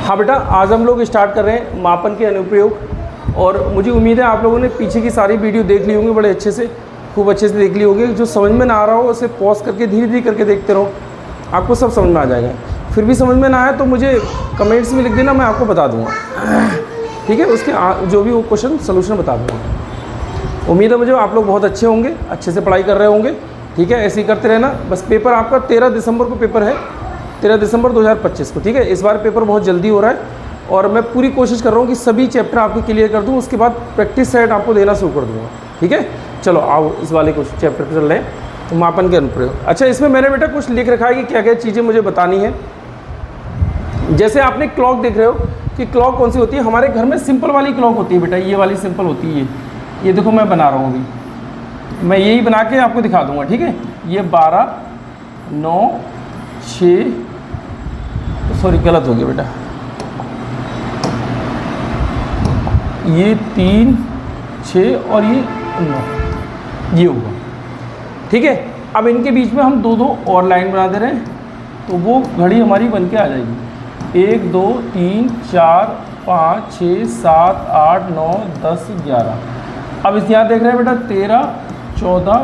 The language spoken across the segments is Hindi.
हाँ बेटा, आज हम लोग स्टार्ट कर रहे हैं मापन के अनुप्रयोग। और मुझे उम्मीद है आप लोगों ने पीछे की सारी वीडियो देख ली होंगी, बड़े अच्छे से, खूब अच्छे से देख ली होगी। जो समझ में ना आ रहा हो उसे पॉज करके धीरे धीरे करके देखते रहो, आपको सब समझ में आ जाएगा। फिर भी समझ में ना आए तो मुझे कमेंट्स में लिख देना, मैं आपको बता दूँगा, ठीक है। उसके जो भी वो क्वेश्चन सोल्यूशन बता दूँगा। उम्मीद है मुझे आप लोग बहुत अच्छे होंगे, अच्छे से पढ़ाई कर रहे होंगे, ठीक है। ऐसे ही करते रहना। बस पेपर आपका 13 दिसंबर को पेपर है, 13 दिसंबर 2025 को, ठीक है। इस बार पेपर बहुत जल्दी हो रहा है और मैं पूरी कोशिश कर रहा हूँ कि सभी चैप्टर आपको क्लियर कर दूँ, उसके बाद प्रैक्टिस सेट आपको देना शुरू कर दूँगा, ठीक है। चलो आओ इस वाले कुछ चैप्टर पर चल रहे हैं, तो मापन के अनुप्रयोग। अच्छा, इसमें मैंने बेटा कुछ लिख रखा है कि क्या क्या चीज़ें मुझे बतानी है। जैसे आपने क्लॉक देख रहे हो कि क्लॉक कौन सी होती है, हमारे घर में सिंपल वाली क्लॉक होती है बेटा, ये वाली सिंपल होती है। ये देखो मैं बना रहा हूँ अभी, मैं यही बना के आपको दिखा दूँगा, ठीक है। ये 12, 9, 6, सॉरी गलत हो गया बेटा, ये 3, 6 और ये 9, ये होगा, ठीक है। अब इनके बीच में हम दो दो और लाइन बना दे रहे हैं, तो वो घड़ी हमारी बन के आ जाएगी। 1, 2, 3, 4, 5, 6, 7, 8, 9, 10, 11। अब इस यहाँ देख रहे हैं बेटा 13, 14,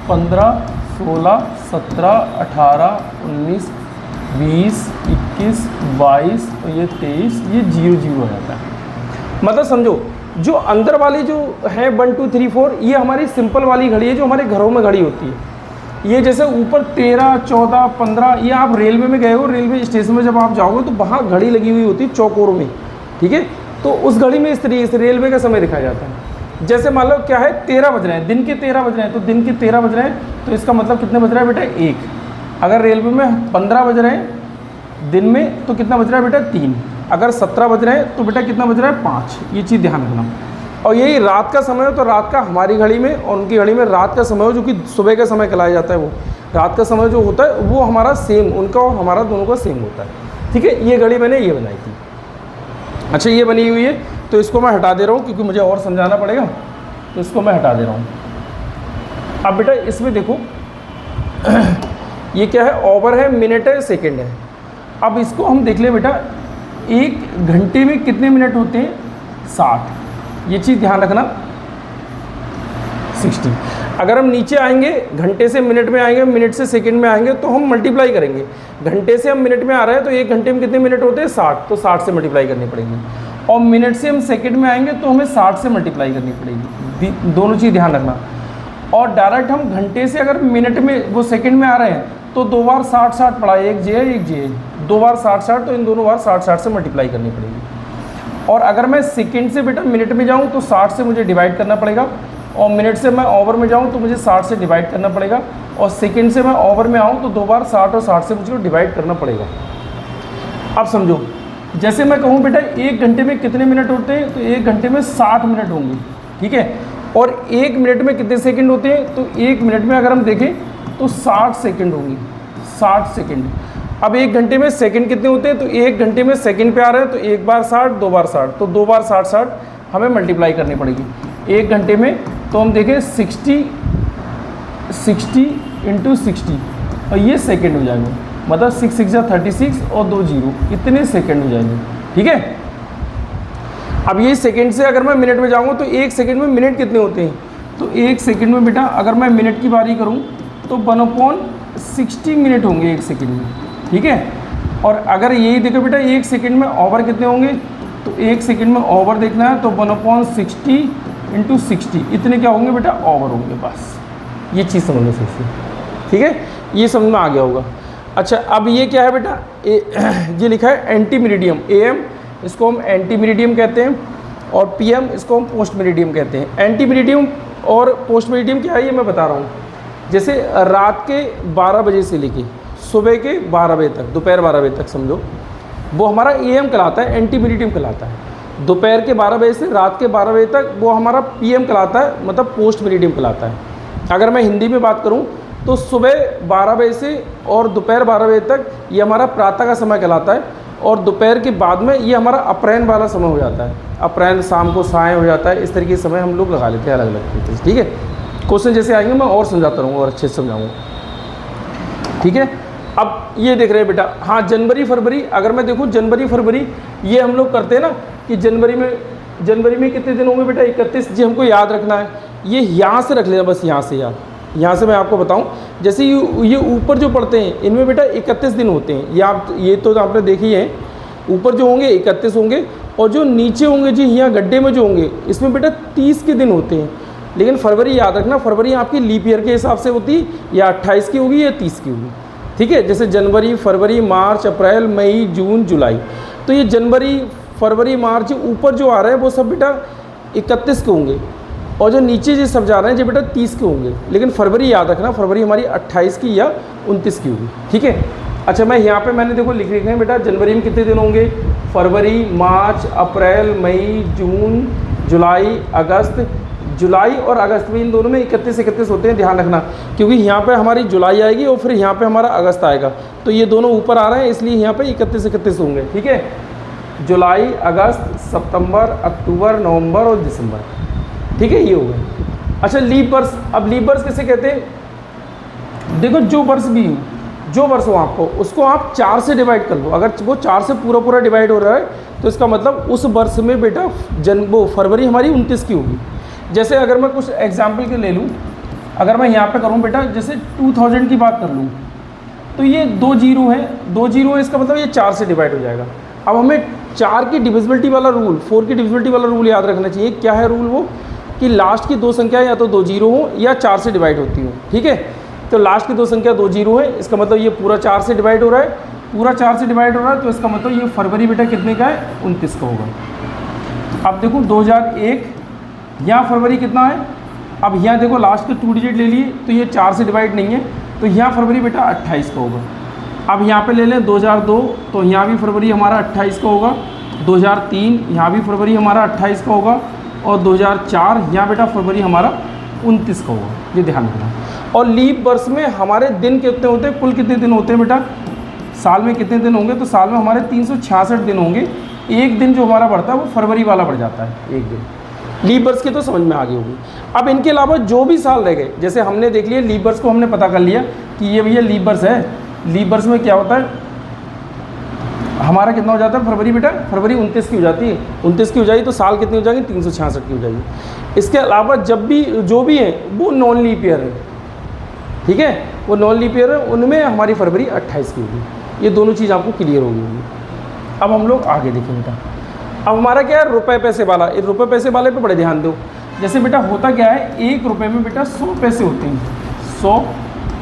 15, 16, 17, 18, 19, 20, 21, 22 और ये 23, ये 0 0 हो जाता है। मतलब समझो जो अंदर वाली जो है 1 2 3 4, ये हमारी सिंपल वाली घड़ी है जो हमारे घरों में घड़ी होती है। ये जैसे ऊपर 13, 14, 15, ये आप रेलवे में गए हो, रेलवे स्टेशन में जब आप जाओगे तो वहाँ घड़ी लगी हुई होती है चौकोरों में, ठीक है। तो उस घड़ी में इस तरीके से रेलवे का समय दिखाया जाता है। जैसे मान लो क्या है 13 बज रहे हैं, दिन के 13 बज रहे हैं, तो दिन के 13 बज रहे हैं, तो इसका मतलब कितने बज रहा है बेटा 1। अगर रेलवे में 15 बज रहे हैं दिन में, तो कितना बज रहा है बेटा 3। अगर 17 बज रहे हैं तो बेटा कितना बज रहा है 5। ये चीज़ ध्यान रखना। और यही रात का समय हो तो रात का हमारी घड़ी में और उनकी घड़ी में रात का समय हो, जो कि सुबह का समय कहलाया जाता है, वो रात का समय जो होता है वो हमारा सेम, उनका और हमारा दोनों का सेम होता है, ठीक है। ये घड़ी मैंने ये बनाई थी। अच्छा, ये बनी हुई है तो इसको मैं हटा दे रहा हूँ क्योंकि मुझे और समझाना पड़ेगा, तो इसको मैं हटा दे रहा हूँ। अब बेटा इसमें देखो ये क्या है, ओवर है, मिनट है, सेकेंड है। अब इसको हम देख ले बेटा, 1 घंटे में कितने मिनट होते हैं 60। ये चीज़ ध्यान रखना, 60। अगर हम नीचे आएंगे घंटे से मिनट में आएंगे, मिनट से सेकंड में आएंगे, तो हम मल्टीप्लाई करेंगे। घंटे से हम मिनट में आ रहे हैं तो 1 घंटे में कितने मिनट होते हैं 60, तो 60 से मल्टीप्लाई करनी पड़ेगी। और मिनट से हम सेकंड में आएंगे तो हमें 60 से मल्टीप्लाई करनी पड़ेगी। दोनों चीज़ ध्यान रखना। और डायरेक्ट हम घंटे से अगर मिनट में वो सेकंड में आ रहे हैं तो 2 बार 60 60 पड़ा, एक जे है एक जे है, 2 बार 60 60, तो इन दोनों बार 60 60 से मल्टीप्लाई करनी पड़ेगी। और अगर मैं सेकंड से बेटा मिनट में जाऊं तो 60 से मुझे डिवाइड करना पड़ेगा, और मिनट से मैं ओवर में जाऊं तो मुझे 60 से डिवाइड करना पड़ेगा, और सेकंड से मैं ओवर में आऊं तो 2 बार 60 और 60 से मुझे डिवाइड करना पड़ेगा। अब समझो, जैसे मैं कहूँ बेटा 1 घंटे में कितने मिनट होते हैं, तो 1 घंटे में 60 मिनट होंगे, ठीक है। और 1 मिनट में कितने सेकंड होते हैं, तो 1 मिनट में अगर हम देखें तो 60 सेकंड होंगे, 60 सेकंड। अब 1 घंटे में सेकंड कितने होते हैं, तो 1 घंटे में सेकंड पे आ रहे हैं, तो 1 बार 60, 2 बार 60, तो 2 बार 60 60 हमें मल्टीप्लाई करनी पड़ेगी 1 घंटे में। तो हम देखें 60 इंटू 60, और ये सेकंड हो जाएंगे, मतलब 6 6 जा 36 और 2 0, इतने सेकंड हो जाएंगे, ठीक है। अब ये सेकंड से अगर मैं मिनट में जाऊँगा तो 1 सेकंड में मिनट कितने होते हैं, तो 1 सेकंड में बेटा अगर मैं मिनट की बारी करूँ तो 1/60 मिनट होंगे 1 सेकंड में, ठीक है। और अगर यही देखो बेटा 1 सेकंड में ओवर कितने होंगे, तो 1 सेकंड में ओवर देखना है तो 1/60 इंटू 60, इतने क्या होंगे बेटा ओवर होंगे। बस ये चीज़ समझना सीखिए, ठीक है। ये समझ में आ गया होगा। अच्छा, अब ये क्या है बेटा, ये लिखा है एंटी मेरिडियम, AM इसको हम एंटी मेरिडियम कहते हैं, और PM इसको हम पोस्ट मेरिडियम कहते हैं। एंटी मेरिडियम और पोस्ट मेरिडियम क्या है ये मैं बता रहा हूँ। जैसे रात के 12 बजे से लेके सुबह के 12 बजे तक, दोपहर 12 बजे तक समझो, वो हमारा AM कहलाता है, एंटी मेरिडियम कहलाता है। दोपहर के 12 बजे से रात के 12 बजे तक वो हमारा PM कहलाता है, मतलब पोस्ट मेरिडियम कहलाता है। अगर मैं हिंदी में बात करूं तो सुबह 12 बजे से और दोपहर 12 बजे तक ये हमारा प्रातः का समय कहलाता है, और दोपहर के बाद में ये हमारा अपराह्न वाला समय हो जाता है। अपराह्न शाम को साय हो जाता है, इस तरीके से समय हम लोग लगा लेते हैं अलग अलग तरीके से, ठीक है। क्वेश्चन जैसे आएंगे मैं और समझाता रहूँगा और अच्छे से समझाऊँगा, ठीक है। अब ये देख रहे हैं बेटा, हाँ जनवरी फरवरी, अगर मैं देखूँ जनवरी फरवरी ये हम लोग करते हैं ना कि जनवरी में कितने दिन होंगे बेटा 31 जी, हमको याद रखना है। ये यहाँ से रख लेना बस, यहाँ से यार, यहाँ से मैं आपको बताऊँ, जैसे ये ऊपर जो पढ़ते हैं इनमें बेटा 31 दिन होते हैं, ये तो आपने देखी है, ऊपर जो होंगे 31 होंगे, और जो नीचे होंगे जी यहाँ गड्ढे में जो होंगे इसमें बेटा 30 के दिन होते हैं। लेकिन फरवरी याद रखना, फरवरी आपकी लीप ईयर के हिसाब से होती है, या 28 की होगी या 30 की होगी, ठीक है। जैसे जनवरी फरवरी मार्च अप्रैल मई जून जुलाई, तो ये जनवरी फरवरी मार्च ऊपर जो आ रहे हैं वो सब बेटा 31 के होंगे, और जो नीचे जो सब जा रहे हैं जो बेटा 30 के होंगे। लेकिन फरवरी याद रखना, फरवरी हमारी 28 की या 29 की होगी, ठीक है। अच्छा मैं यहाँ पे मैंने देखो लिख रखे हैं बेटा, जनवरी में कितने दिन होंगे, फरवरी मार्च अप्रैल मई जून जुलाई अगस्त, जुलाई और अगस्त में इन दोनों में 31 होते हैं, ध्यान रखना, क्योंकि यहाँ पे हमारी जुलाई आएगी और फिर यहाँ पे हमारा अगस्त आएगा, तो ये दोनों ऊपर आ रहे हैं इसलिए यहाँ पे 31 होंगे, ठीक है। जुलाई अगस्त सितंबर अक्टूबर नवंबर और दिसंबर, ठीक है, ये हो गए। अच्छा लीप वर्ष, अब लीप वर्ष किसे कहते हैं, देखो जो वर्ष हो आपको उसको आप 4 से डिवाइड कर लो, अगर वो 4 से पूरा डिवाइड हो रहा है तो इसका मतलब उस वर्ष में बेटा वो फरवरी हमारी 29 की होगी। जैसे अगर मैं कुछ एग्जाम्पल के ले लूँ, अगर मैं यहाँ पे करूँ बेटा जैसे 2000 की बात कर लूँ, तो ये 2 जीरो है, इसका मतलब ये 4 से डिवाइड हो जाएगा। अब हमें 4 की डिविजिबिलिटी वाला रूल, 4 की डिविजिबिलिटी वाला रूल याद रखना चाहिए। क्या है रूल वो, कि लास्ट की 2 संख्या या तो 2 जीरो हो या 4 से डिवाइड होती हो, ठीक है। तो लास्ट की 2 संख्या 2 जीरो है, इसका मतलब ये पूरा 4 से डिवाइड हो रहा है, पूरा 4 से डिवाइड हो रहा है, तो इसका मतलब ये फरवरी बेटा कितने का है, 29 का होगा। अब देखो 2001, यहाँ फरवरी कितना है, अब यहाँ देखो लास्ट के 2 डिजिट ले लिए तो ये 4 से डिवाइड नहीं है, तो यहाँ फरवरी बेटा 28 का होगा। अब यहाँ पे ले लें 2002, तो यहाँ भी फरवरी हमारा 28 का होगा। 2003 यहाँ भी फरवरी हमारा 28 का होगा, और 2004 यहाँ बेटा फरवरी हमारा 29 का होगा, ये ध्यान रखना। और लीप वर्ष में हमारे दिन कितने होते हैं, कुल कितने दिन होते हैं बेटा, साल में कितने दिन होंगे, तो साल में हमारे 366 दिन होंगे। एक दिन जो हमारा बढ़ता है वो फरवरी वाला बढ़ जाता है, एक दिन। लीप वर्ष की तो समझ में आ गई होगी। अब इनके अलावा जो भी साल रह गए, जैसे हमने देख लिया लीप वर्ष को हमने पता कर लिया कि ये भैया लीप वर्ष है। लीप वर्ष में क्या होता है, हमारा कितना हो जाता है फरवरी बेटा, फरवरी 29 की हो जाती है, 29 की हो जाएगी तो साल कितनी हो जाएगी, 366 की हो जाएगी। इसके अलावा जब भी जो भी है वो नॉन लीप ईयर है, ठीक है, वो नॉन लीप ईयर है, उनमें हमारी फरवरी 28 की होगी। ये दोनों चीज़ आपको क्लियर होगी। अब हम लोग आगे देखें बेटा, अब हमारा क्या है रुपए पैसे वाला, इस रुपए पैसे वाले पे बड़े ध्यान दो। जैसे बेटा होता क्या है, 1 रुपये में बेटा 100 पैसे होते हैं, 100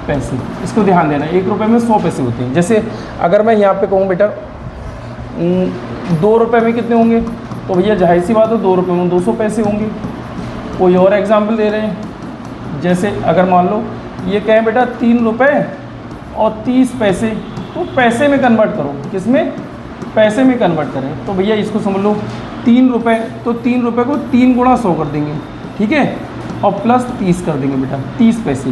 पैसे, इसको ध्यान देना, 1 रुपये में 100 पैसे होते हैं। जैसे अगर मैं यहाँ पे कहूँ बेटा 2 रुपये में कितने होंगे, तो भैया जाहिर सी बात है 2 रुपये में 200 पैसे होंगे। कोई और एग्जाम्पल दे रहे हैं, जैसे अगर मान लो ये कहें बेटा 3 रुपये और 30 पैसे, तो पैसे में कन्वर्ट करो, किसमें, पैसे में कन्वर्ट करें, तो भैया इसको समझ लो 3 रुपये, तो 3 रुपये को 3 गुणा 100 कर देंगे, ठीक है, और प्लस 30 कर देंगे बेटा, 30 पैसे,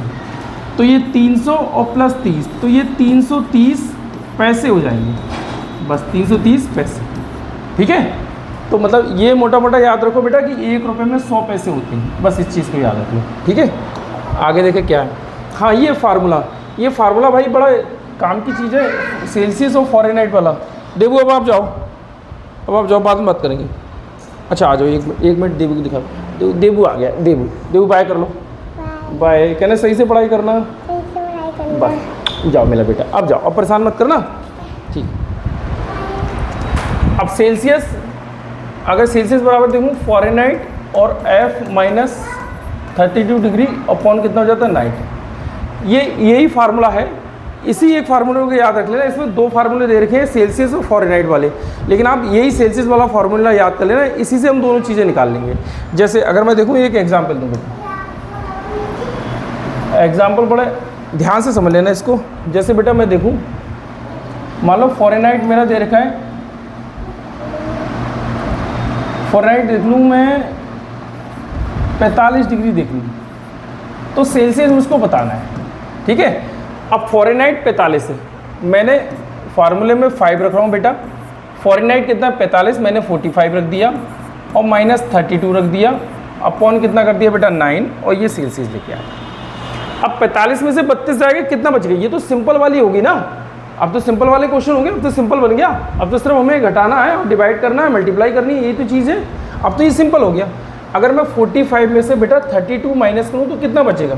तो ये 300 और प्लस 30, तो ये 330 पैसे हो जाएंगे, बस 330 पैसे, ठीक है। तो मतलब ये मोटा मोटा याद रखो बेटा कि 1 रुपये में 100 पैसे होते हैं, बस इस चीज़ को याद रख लो, ठीक है। आगे देखें क्या है, हाँ ये फार्मूला भाई बड़ा काम की चीज़ है, सेल्सियस और फ़ारेनहाइट वाला। देबू अब आप जाओ, बाद में बात करेंगे। अच्छा आ जाओ, एक मिनट देबू को दिखाओ। देबू आ गया, देबू बाय कर लो, बाय, कहना सही से पढ़ाई करना, बस जाओ मेरा बेटा, अब जाओ, अब परेशान मत करना, ठीक। अब सेल्सियस, अगर सेल्सियस बराबर देखूँ फ़ारेनहाइट और F-32 डिग्री अपॉन कितना हो जाता है 9, यही फार्मूला है। इसी एक फार्मूले को याद रख लेना, इसमें 2 फार्मूले दे रखे हैं सेल्सियस और फ़ारेनहाइट वाले, लेकिन आप यही सेल्सियस वाला फार्मूला याद कर लेना, इसी से हम दोनों चीज़ें निकाल लेंगे। जैसे अगर मैं देखूँ एक एग्जांपल दूँ, एग्जांपल बड़े ध्यान से समझ लेना इसको। जैसे बेटा मैं देखूँ, मान लो फ़ारेनहाइट मेरा दे रखा है, फ़ारेनहाइट देख लूँ मैं 45 डिग्री देख लूँ, तो सेल्सियस मुझको बताना है, ठीक है। अब फ़ारेनहाइट 45 है, मैंने फार्मूले में 5 रख रहा हूँ बेटा, फ़ारेनहाइट कितना 45, मैंने 45 रख दिया और -32 रख दिया, अपॉन कितना कर दिया बेटा 9, और ये सेल्सियस लेके आया। अब 45 में से 32 जाएगा, कितना बच गया, ये तो सिंपल वाली होगी ना, अब तो सिंपल वाले क्वेश्चन हो गए, अब तो सिंपल बन गया। अब तो सिर्फ हमें घटाना है और डिवाइड करना है, मल्टीप्लाई करनी है, यही तो चीज़ है। अब तो ये सिंपल हो गया। अगर मैं 45 में से बेटा 32 माइनस करूँ तो कितना बचेगा?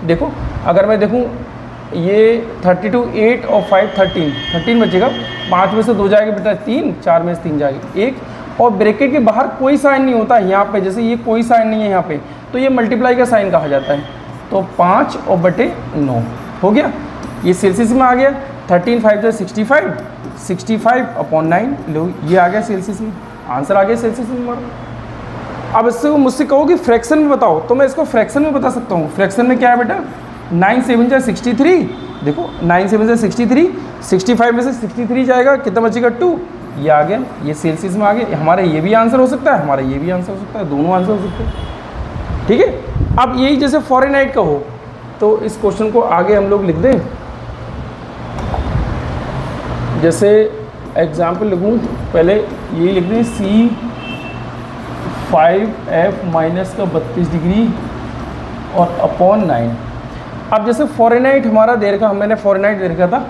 देखो अगर मैं देखूँ ये 32 8 और 5 13 बचेगा। 5 में से 2 जाएगा बेटा 3, 4 में से 3 जाएगा 1, और ब्रैकेट के बाहर कोई साइन नहीं होता यहाँ पे, जैसे ये कोई साइन नहीं है यहाँ पे, तो ये मल्टीप्लाई का साइन कहा जाता है। तो 5 और बटे 9 हो गया, ये सेल्सियस में आ गया। 13 5 से 65, 65/9 लो, ये आ गया सेल्सियस में, आंसर आ गया सेल्सियस में हमारा। अब इससे मुझसे कहो कि फ्रैक्शन में बताओ, तो मैं इसको फ्रैक्शन में बता सकता हूँ। फ्रैक्शन में क्या है बेटा? 9 7 जा 63, देखो 9 7 जा 63, 65 में से 63 जाएगा, कितना बचेगा 2, ये आ गया, ये सेल्सियस में आ गया। हमारा ये भी आंसर हो सकता है, हमारा ये भी आंसर हो सकता है, दोनों आंसर हो सकते हैं। ठीक है, अब यही जैसे फ़ारेनहाइट का हो तो इस क्वेश्चन को आगे हम लोग लिख दें। जैसे एग्जाम्पल लिखूँ, पहले यही लिख दें C5F माइनस का 32 डिग्री और अपॉन 9। अब जैसे फ़ारेनहाइट हमारा दे रखा, मैंने फ़ारेनहाइट दे रखा था,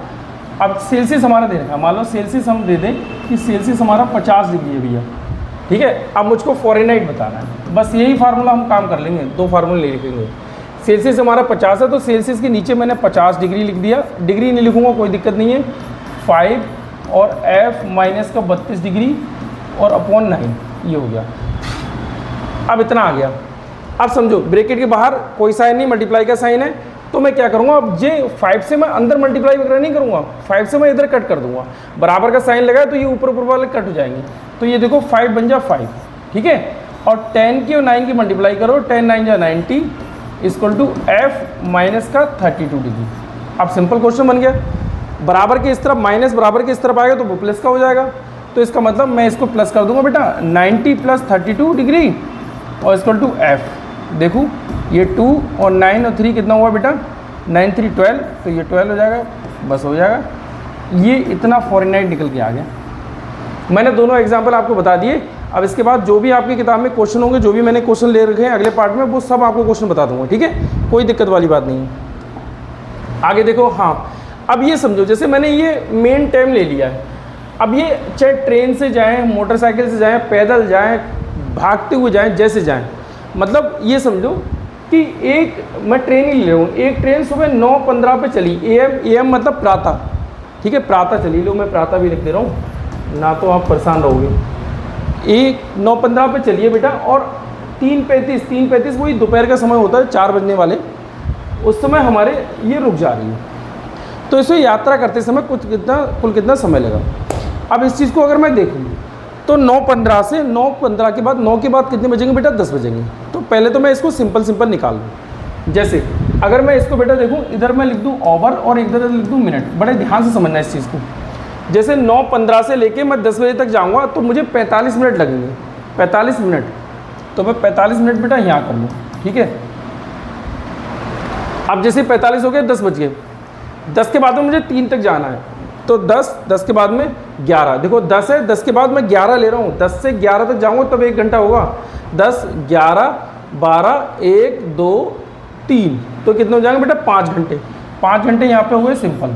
अब सेल्सियस हमारा दे रखा, मान लो सेल्सियस हम दे दें कि सेल्सियस हमारा 50 डिग्री है भैया। ठीक है, अब मुझको फ़ारेनहाइट बताना है, बस यही फार्मूला हम काम कर लेंगे, 2 फार्मूले ले लिखेंगे। सेल्सियस हमारा 50 है तो सेल्सियस के नीचे मैंने 50 डिग्री लिख दिया, डिग्री नहीं लिखूँगा कोई दिक्कत नहीं है। 5 और F माइनस का 32 डिग्री और अपॉन 9, ये हो गया। अब इतना आ गया। अब समझो ब्रैकेट के बाहर कोई साइन नहीं, मल्टीप्लाई का साइन है, तो मैं क्या करूँगा, अब जे 5 से मैं अंदर मल्टीप्लाई वगैरह नहीं करूँगा, 5 से मैं इधर कट कर दूँगा। बराबर का साइन लगाया तो ये ऊपर ऊपर वाले कट हो जाएंगे, तो ये देखो 5 बन जा 5, ठीक है। और 10 की और 9 की मल्टीप्लाई करो, 10 9 जा 90 इक्वल टू F माइनस का 32 डिग्री। अब सिंपल क्वेश्चन बन गया। बराबर के इस तरफ माइनस, बराबर के इस तरफ आएगा तो वो प्लस का हो जाएगा, तो इसका मतलब मैं इसको प्लस कर दूंगा बेटा, 90 प्लस 32 डिग्री और इक्वल टू F। देखूँ ये 2 और 9 और 3 कितना हुआ बेटा, 9 3 12, तो ये 12 हो जाएगा, बस हो जाएगा। ये इतना फ़ारेनहाइट निकल के आ गया। मैंने दोनों एग्जाम्पल आपको बता दिए। अब इसके बाद जो भी आपकी किताब में क्वेश्चन होंगे, जो भी मैंने क्वेश्चन ले रखे हैं अगले पार्ट में, वो सब आपको क्वेश्चन बता दूंगा, ठीक है, कोई दिक्कत वाली बात नहीं है। आगे देखो, हाँ अब ये समझो, जैसे मैंने ये मेन टाइम ले लिया है, अब ये चाहे ट्रेन से जाएँ, मोटरसाइकिल से जाएँ, पैदल जाएँ, भागते हुए जाएँ, जैसे जाएँ, मतलब ये समझो कि एक मैं ट्रेन ही ले रहा हूँ, एक ट्रेन सुबह 9:15 पे चली, AM मतलब प्रातः, ठीक है, प्रातः चली, लो मैं प्रातः भी लिख दे रहा हूँ ना, तो आप परेशान रहोगे। 9:15 पे चलिए बेटा, और 3:35 वही दोपहर का समय होता है, 4 बजने वाले, उस समय हमारे ये रुक जा रही है। तो इसे यात्रा करते समय कुल कितना समय लगा। अब इस चीज़ को अगर मैं देखूँ तो 9:15 से 9:15 के बाद 9 के बाद कितने बजेंगे बेटा, 10 बजेंगे। तो पहले तो मैं इसको सिंपल निकाल लूँ। जैसे अगर मैं इसको बेटा देखूँ, इधर मैं लिख दूँ ओवर और इधर लिख दूँ मिनट, बड़े ध्यान से समझना इस चीज़ को। जैसे 9:15 से लेके मैं 10 बजे तक जाऊँगा तो मुझे 45 मिनट लगेंगे, 45 मिनट, तो मैं 45 मिनट बेटा यहाँ कर लूँ, ठीक है। अब जैसे 45 हो गए, 10 बज गए, 10 के बाद में मुझे 3 तक जाना है, तो 10 के बाद में 11, देखो 10 है, 10 के बाद मैं 11 ले रहा हूँ, 10 से 11 तक जाऊँगा तब 1 घंटा होगा, 10 11 12 1 2 3, तो कितने हो जाएंगे बेटा, 5 घंटे। 5 घंटे यहाँ पे हुए सिंपल,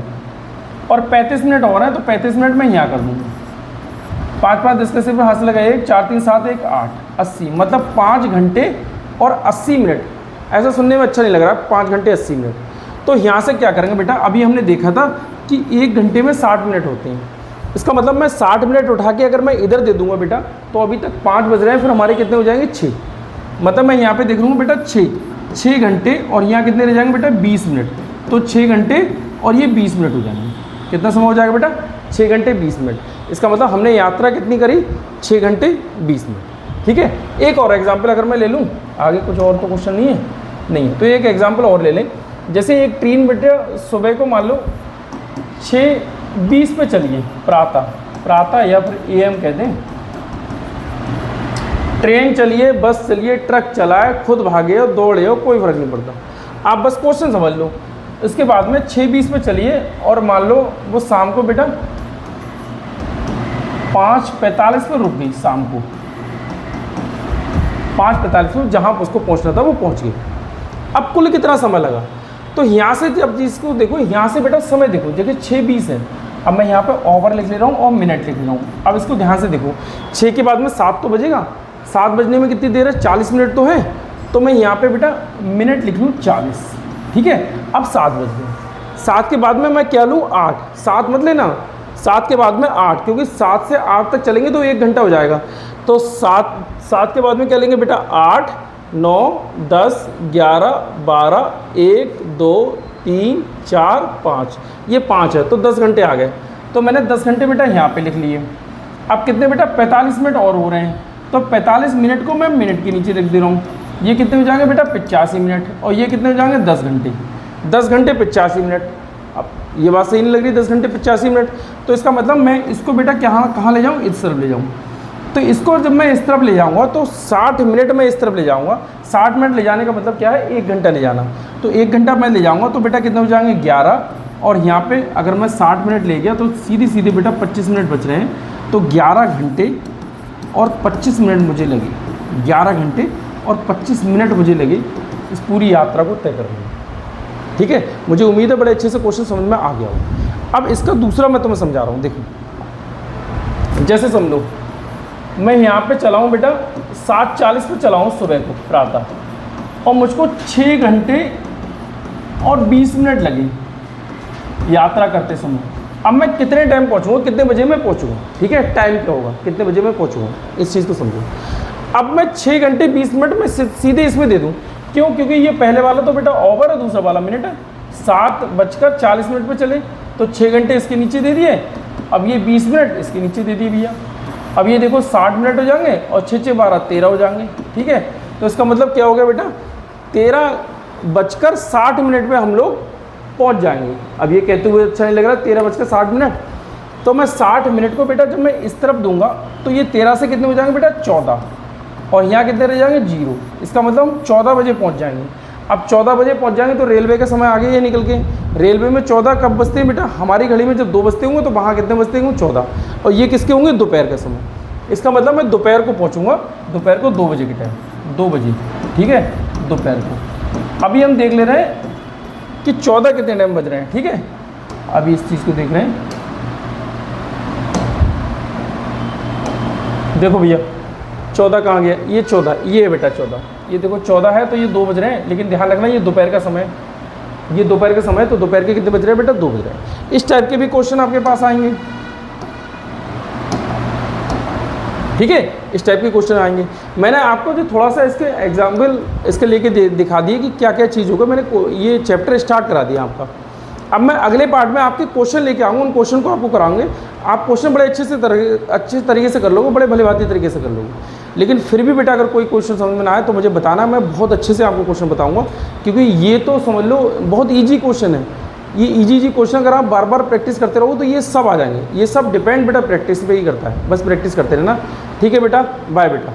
और 35 मिनट हो रहा है, तो 35 मिनट मैं यहाँ कर दूँगा। 5 5 10 के सिर्फ हाथ से लगा, 1 4 3 7 1 8 80, मतलब 5 घंटे और 80 मिनट। ऐसा सुनने में अच्छा नहीं लग रहा, 5 घंटे 80 मिनट। तो यहाँ से क्या करेंगे बेटा, अभी हमने देखा था कि 1 घंटे में 60 मिनट होते हैं, इसका मतलब मैं 60 मिनट उठा के अगर मैं इधर दे दूंगा बेटा, तो अभी तक 5 बज रहे हैं, फिर हमारे कितने हो जाएंगे, 6, मतलब मैं यहाँ पे देख लूँगा बेटा 6 घंटे, और यहाँ कितने रह जाएंगे बेटा, 20 मिनट, तो 6 घंटे और ये 20 मिनट हो जाएंगे। कितना समय हो जाएगा बेटा, 6 घंटे 20 मिनट। इसका मतलब हमने यात्रा कितनी करी, 6 घंटे 20 मिनट, ठीक है। एक और एग्जाम्पल अगर मैं ले लूँ, आगे कुछ और तो क्वेश्चन नहीं है, तो एक एग्जाम्पल और ले लें। जैसे एक ट्रेन बेटा सुबह को मान लो 6:20 पे चलिए, प्रातः या फिर AM कहते हैं। ट्रेन चलिए, बस चलिए, ट्रक चलाए, खुद भागे हो, दौड़े हो, कोई फर्क नहीं पड़ता, आप बस क्वेश्चन समझ लो। इसके बाद में 6:20 पे चलिए, और मान लो वो शाम को बेटा 5:45 पर रुक गई, शाम को 5:45 पर जहाँ उसको पहुँचना था वो पहुँच गई। अब कुल कितना समय लगा, तो यहाँ से जब इसको देखो, यहाँ से बेटा समय देखो, देखिए 6:20 है। अब मैं यहाँ पे ओवर लिख ले रहा हूँ और मिनट लिख ले रहा हूँ। अब इसको ध्यान से देखो, 6 के बाद में 7 तो बजेगा, 7 बजने में कितनी देर है, 40 मिनट तो है। तो मैं यहाँ पे बेटा मिनट लिख लूँ 40, ठीक है। अब 7 बज गए, 7 के बाद में मैं क्या लूँ, 8, 7 मत लेना, 7 के बाद में 8, क्योंकि 7 से 8 तक चलेंगे तो 1 घंटा हो जाएगा। तो 7 के बाद में क्या लेंगे बेटा, 8, 9, 10, 11, 12, 1, 2, 3, 4, 5, ये 5 है, तो 10 घंटे आ गए। तो मैंने 10 घंटे बेटा यहाँ पे लिख लिए। अब कितने बेटा, 45 मिनट और हो रहे हैं, तो 45 मिनट को मैं मिनट के नीचे लिख दे रहा हूँ। ये कितने हो जाएंगे बेटा, 85 मिनट, और ये कितने हो जाएंगे, 10 घंटे। 10 घंटे 85 मिनट। अब ये बात सही नहीं लग रही, 10 घंटे 85 मिनट, तो इसका मतलब मैं इसको बेटा कहाँ ले जाऊँ, इस तरफ ले जाऊँ। तो इसको जब मैं इस तरफ ले जाऊँगा तो 60 मिनट में इस तरफ ले जाऊँगा। 60 मिनट ले जाने का मतलब क्या है, 1 घंटा ले जाना। तो 1 घंटा मैं ले जाऊँगा तो बेटा कितने हो जाएंगे, 11, और यहाँ पे अगर मैं 60 मिनट ले गया तो सीधे बेटा 25 मिनट बच रहे हैं। तो 11 घंटे और 25 मिनट मुझे लगे, 11 घंटे और 25 मिनट मुझे लगे इस पूरी यात्रा को तय करने में, ठीक है। मुझे उम्मीद है बड़े अच्छे से क्वेश्चन समझ में आ गया हो। अब इसका दूसरा मैं तुम्हें समझा रहा हूँ, देखो, जैसे समझ लो मैं यहाँ पे चलाऊँ बेटा 7:40 पे चलाऊँ सुबह को, प्रातः, और मुझको 6 घंटे और 20 मिनट लगे यात्रा करते समय। अब मैं कितने टाइम पहुँचूँगा, कितने बजे मैं पहुँचूँगा, ठीक है, टाइम क्या होगा, कितने बजे मैं पहुँचूँगा, इस चीज़ को समझो। अब मैं 6 घंटे 20 मिनट में सीधे इसमें दे दूँ, क्यों, क्योंकि ये पहले वाला तो बेटा ओवर है, दूसरा वाला मिनट है। 7:40 पे चले तो 6 घंटे इसके नीचे दे दिए, अब ये 20 मिनट इसके नीचे दे दिए भैया। अब ये देखो 60 मिनट हो जाएंगे और 6 6 12 13 हो जाएंगे, ठीक है। तो इसका मतलब क्या हो गया बेटा, 13:60 में हम लोग पहुंच जाएंगे। अब ये कहते हुए अच्छा नहीं लग रहा, 13:60। तो मैं 60 मिनट को बेटा जब मैं इस तरफ दूंगा तो ये 13 से कितने हो जाएंगे बेटा, 14, और यहाँ कितने रह जाएंगे, 0। इसका मतलब हम 14 बजे पहुँच जाएंगे। अब 14 बजे पहुँच जाएंगे तो रेलवे का समय आगे ये निकल के, रेलवे में 14 कब बजते हैं बेटा, हमारी घड़ी में जब 2 बजते होंगे तो वहाँ कितने बजते होंगे, 14, और ये किसके होंगे, दोपहर का समय। इसका मतलब मैं दोपहर को पहुँचूँगा, दोपहर को 2 बजे के टाइम, 2 बजे, ठीक है, दोपहर को। अभी हम देख ले रहे हैं कि 14 कितने टाइम बज रहे हैं, ठीक है। अभी इस चीज़ को देख रहे हैं, देखो भैया 14 कहाँ गया, ये 14, ये है बेटा 14, ये देखो 14 है, तो ये 2 बज रहे हैं, लेकिन ध्यान रखना ये दोपहर का समय, ये दोपहर का समय, तो दोपहर के कितने बज रहे हैं बेटा, 2 बज रहे हैं। इस टाइप के भी क्वेश्चन आपके पास आएंगे, ठीक है, इस टाइप के क्वेश्चन आएंगे। मैंने आपको जो थोड़ा सा इसके एग्जाम्पल इसके लेके दिखा दिए कि क्या क्या चीज़ होगा, मैंने ये चैप्टर स्टार्ट करा दिया आपका। अब मैं अगले पार्ट में आपके क्वेश्चन लेके आऊँगा, उन क्वेश्चन को आपको कराऊंगे। आप क्वेश्चन बड़े अच्छे तरीके से कर लोगे, बड़े भले भांति तरीके से कर लोगे। लेकिन फिर भी बेटा अगर कोई क्वेश्चन समझ में ना आए तो मुझे बताना, मैं बहुत अच्छे से आपको क्वेश्चन बताऊंगा, क्योंकि ये तो समझ लो बहुत ईजी क्वेश्चन है। ये ईजी क्वेश्चन अगर आप बार बार प्रैक्टिस करते रहो तो ये सब आ जाएंगे। ये सब डिपेंड बेटा प्रैक्टिस पे ही करता है, बस प्रैक्टिस करते रहना, ठीक है बेटा। बाय बेटा।